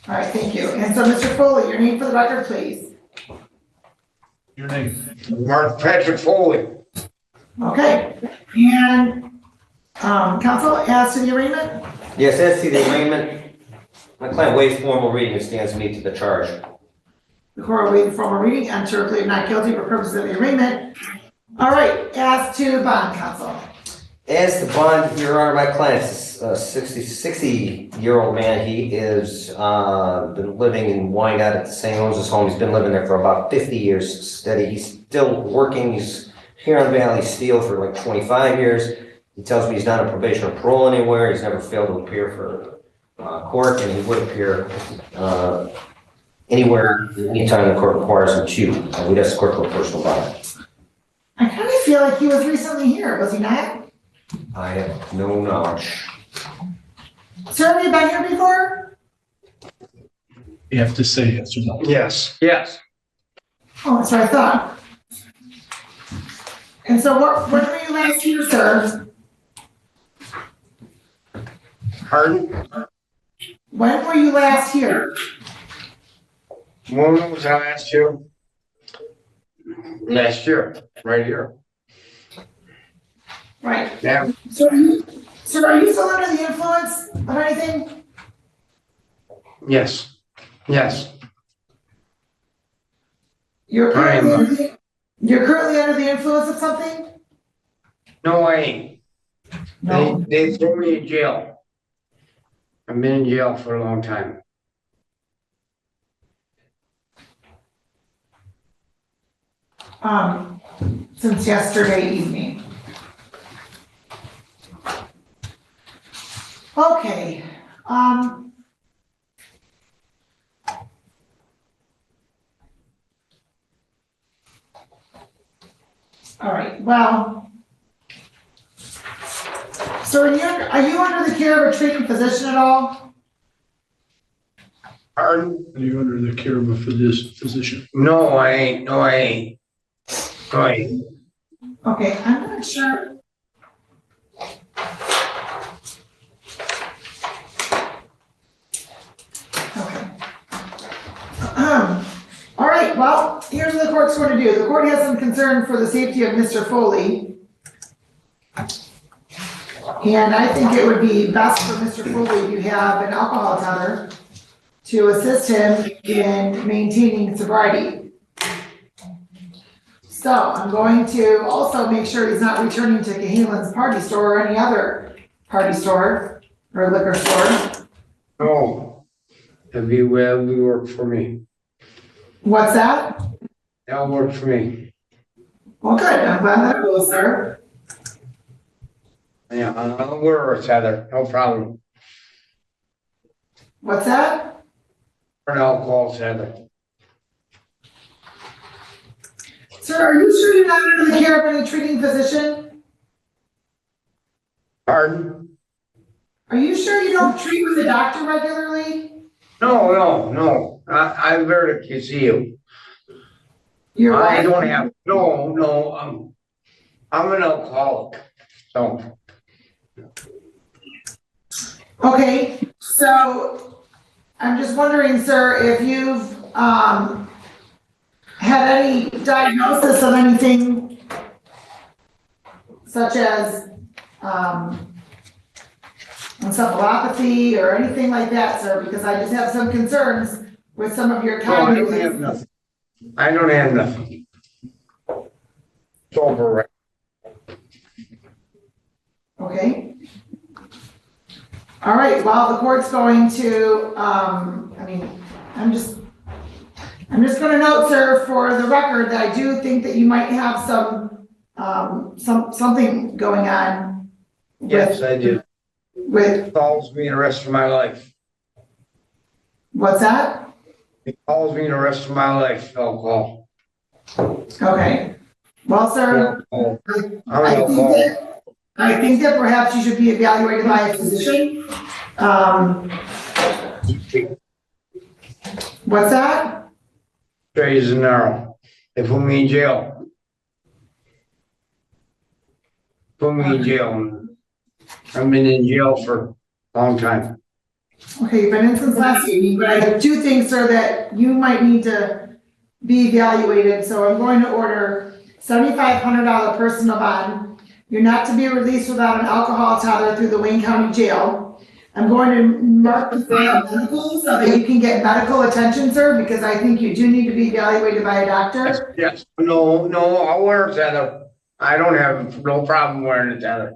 All right, thank you. And so, Mr. Foley, your name for the record, please. Your name? Mark Patrick Foley. Okay, and, counsel, as to the arraignment? Yes, as to the arraignment, my client waives formal reading and stands to meet to the charge. The court will waive the formal reading and to plead not guilty for purposes of the arraignment. All right, as to bond, counsel. As to bond, Your Honor, my client's a 60-year-old man. He is been living in Wyandotte at the St. Owens' home. He's been living there for about 50 years steady. He's still working. He's here on Valley Steel for like 25 years. He tells me he's not on probation or parole anywhere. He's never failed to appear for court, and he would appear anywhere, anytime the court requires him to. We'd ask the court for a personal bond. I kind of feel like he was recently here, was he not? I have no knowledge. Sir, have you been here before? You have to say yes or no. Yes. Yes. Oh, that's what I thought. And so when were you last here, sir? Pardon? When were you last here? When was I last year? Last year, right here. Right. Yeah. So are you still under the influence of anything? Yes. Yes. You're I am. currently under the influence of something? No, I ain't. No. They threw me in jail. I've been in jail for a long time. Since yesterday evening. Okay, all right, well, so are you under the care of a treating physician at all? Pardon? Are you under the care of a physician? No, I ain't. No, I ain't. No, I ain't. Okay, I'm not sure. Okay. All right, well, here's what the court's going to do. The court has some concern for the safety of Mr. Foley. And I think it would be best for Mr. Foley to have an alcohol tether to assist him in maintaining sobriety. So I'm going to also make sure he's not returning to Cahalan's party store or any other party store or liquor store. No. That'd be well, we work for me. What's that? That'll work for me. Well, good. I'm glad that goes, sir. Yeah, I'll wear a tether, no problem. What's that? An alcohol tether. Sir, are you sure you're not under the care of any treating physician? Pardon? Are you sure you don't treat with a doctor regularly? No. I'm very to see you. You're I right. don't have, no, I'm an alcoholic, so. Okay, so I'm just wondering, sir, if you've had any diagnosis of anything such as encephalopathy or anything like that, sir, because I just have some concerns with some of your No, I don't have cognitive. nothing. I don't have nothing. It's over, right? Okay. All right, well, the court's going to, I'm just gonna note, sir, for the record, that I do think that you might have something going on. Yes, I do. With, It follows me the rest of my life. what's that? It follows me the rest of my life, alcohol. Okay. Well, sir, Alcohol. I think that perhaps you should be evaluated by a physician. What's that? Straight as an arrow. They put me in jail. Put me in jail. I've been in jail for a long time. Okay, you've been in since last evening, but I do think, sir, that you might need to be evaluated, so I'm going to order $7,500 personal bond. You're not to be released without an alcohol tether through the Wayne County Jail. I'm going to mark the medical so that you can get medical attention, sir, because I think you do need to be evaluated by a doctor. Yes, no, I'll wear a tether. I don't have no problem wearing a tether.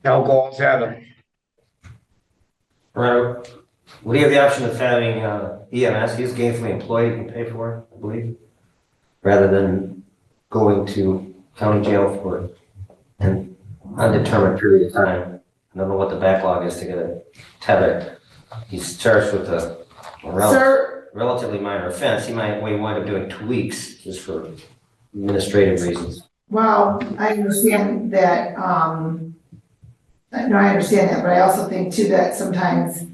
Alcohol tether. Right. We have the option of having EMS, he's gainfully employed, you can pay for it, I believe, rather than going to county jail for an undetermined period of time. I don't know what the backlog is to get a tether. He's charged with a relatively minor offense. He might wind up doing 2 weeks just for administrative reasons. Well, I understand that, no, I understand that, but I also think too that sometimes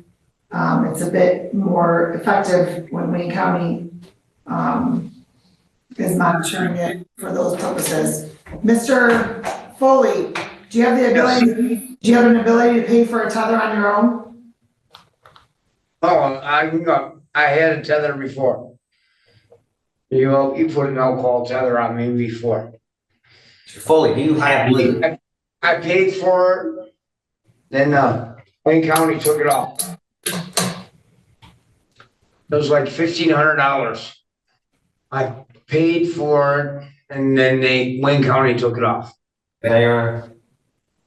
it's a bit more effective when Wayne County is monitoring it for those purposes. Mr. Foley, do you have the ability, do you have an ability to pay for a tether on your own? Oh, I had a tether before. You put an alcohol tether on me before. Mr. Foley, do you have I paid for it, then Wayne County took it off. It was like $1,500. I paid for it, and then Wayne County took it off. Mayor?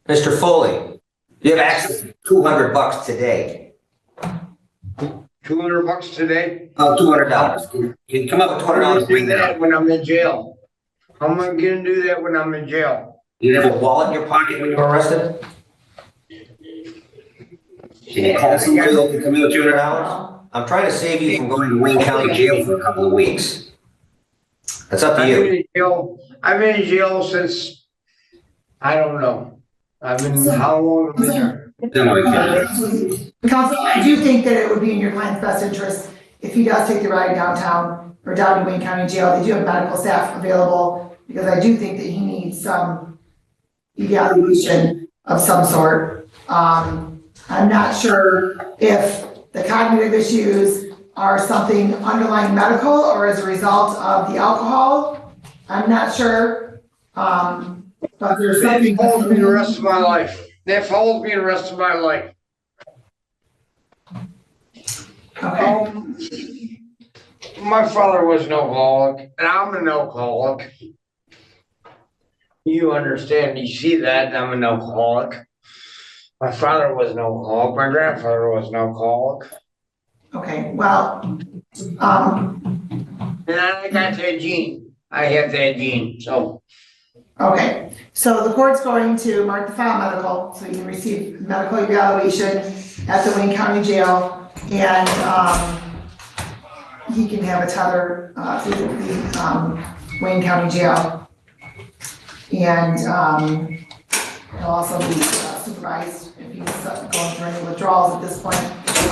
Mr. Foley, you have access to $200 today. $200 today? Oh, $200. You can come up with $200. Do that when I'm in jail. How am I gonna do that when I'm in jail? You have a wallet in your pocket when you were arrested? Can you call somebody that can come in with $200? I'm trying to save you from going to Wayne County Jail for a couple of weeks. That's up to you. I've been in jail since, I don't know. I've been, how long have I been there? Counsel, I do think that it would be in your client's best interest if he does take the ride downtown or down to Wayne County Jail. They do have medical staff available, because I do think that he needs some evaluation of some sort. I'm not sure if the cognitive issues are something underlying medical or as a result of the alcohol. I'm not sure. But there's something. That follows me the rest of my life. That follows me the rest of my life. Okay. My father was an alcoholic, and I'm an alcoholic. You understand, you see that, I'm an alcoholic. My father was an alcoholic, my grandfather was an alcoholic. Okay, well, And I got that gene. I have that gene, so. okay, so the court's going to mark the file medical, so you can receive medical evaluation at the Wayne County Jail, and he can have a tether through the Wayne County Jail. And he'll also be supervised if he's going through any withdrawals at this point.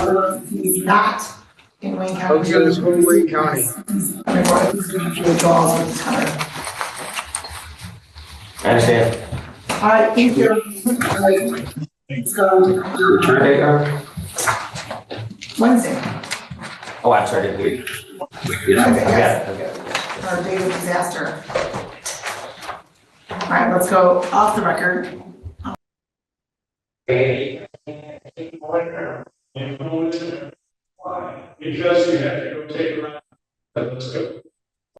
Otherwise, if he's not in Wayne County. Okay, let's go to Wayne County. He's going through withdrawals with the tether. I understand. All right, thank you. All right, let's go. Return date, Eric? Wednesday, Oh, I'm sorry, didn't hear you. I've got it. our date of disaster. All right, let's go off the record. Hey, just you have to go take a ride. Let's go.